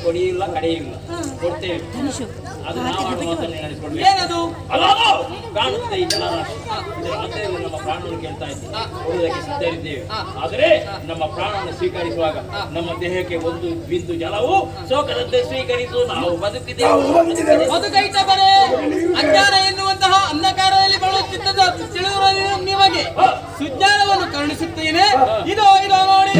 ಕೊಡಿಯಿಲ್ಲ ಕಡೆಯಿಲ್ಲ ಕೊಡ್ತೇವೆ. ಅದು ನಾವು ಆಡುವ ಮಾತನ್ನೇ ನಡೆಸಿಕೊಡ್ಬೇಕು. ಏನದು? ಅಲ್ಲೋ ಕಾಣುತ್ತದೆ ಈ ಜಲರಾಶಿ. ಇದರ ಮಧ್ಯದಲ್ಲಿ ನಮ್ಮ ಪ್ರಾಣವನ್ನು ಕೇಳ್ತಾ ಇದ್ದೀವಿ, ಕೊಡುವುದಕ್ಕೆ ಸಿದ್ಧರಿದ್ದೇವೆ. ಆದರೆ ನಮ್ಮ ಪ್ರಾಣವನ್ನು ಸ್ವೀಕರಿಸುವಾಗ ನಮ್ಮ ದೇಹಕ್ಕೆ ಒಂದು ಬಿಂದು ಜಲವು ಸೋಕದಂತೆ ಸ್ವೀಕರಿಸು. ನಾವು ಬದುಕಿದೆವು. ಬದುಕೈತ ಬರೇ ಅಜ್ಞಾನ ಎನ್ನುವಂತಹ ಅಂಧಕಾರದಲ್ಲಿ ಬಳಲುತ್ತಿದ್ದ ತಿಳಿದಿರುವ ನಿಮಗೆ ಸುಜ್ಞಾನವನ್ನು ಕರುಣಿಸುತ್ತೇನೆ. ಇದೋ ಇದೋ ನೋಡಿ.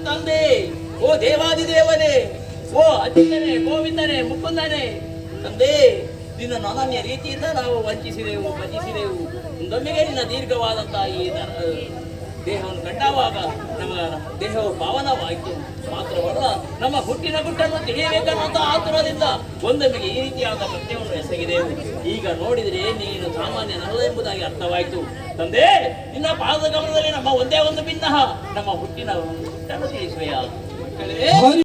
ತಂದೆ, ಓ ದೇವಾದಿದೇವನೇ, ಓ ಅಚ್ಯುತನೇ, ಗೋವಿಂದನೇ, ಮುಕುಂದನೇ, ತಂದೆ ನಿನ್ನ ಅನನ್ಯ ರೀತಿಯಿಂದ ನಾವು ವಂಚಿಸಿದೆವು, ಭಜಿಸಿದೆವು. ಒಂದೊಮ್ಮೆಗೆ ನಿನ್ನ ದೀರ್ಘವಾದಂತಹ ಈ ದೇಹವನ್ನು ಕಂಡಾಗ ನಮ್ಮ ದೇಹವು ಪಾವನವಾಯಿತು. ಮಾತ್ರವಲ್ಲ, ನಮ್ಮ ಹುಟ್ಟಿನ ಗುಟ್ಟನ್ನು ತಿಳಿಯಬೇಕನ್ನುವಂತ ಆತುರದಿಂದ ಒಂದೊಮ್ಮೆಗೆ ಈ ರೀತಿಯಾದ ಕೃತ್ಯವನ್ನು ಎಸಗಿದೆವು. ಈಗ ನೋಡಿದರೆ ನೀನು ಸಾಮಾನ್ಯನಲ್ಲ ಎಂಬುದಾಗಿ ಅರ್ಥವಾಯಿತು. ತಂದೆ, ನಿನ್ನ ಪಾದದ ಗಮನದಲ್ಲಿ ನಮ್ಮ ಒಂದೇ ಒಂದು ಭಿನ್ನ ನಮ್ಮ ಹುಟ್ಟಿನ ಗುಟ್ಟನ್ನು ತಿಳಿಸುವೆಯಾ?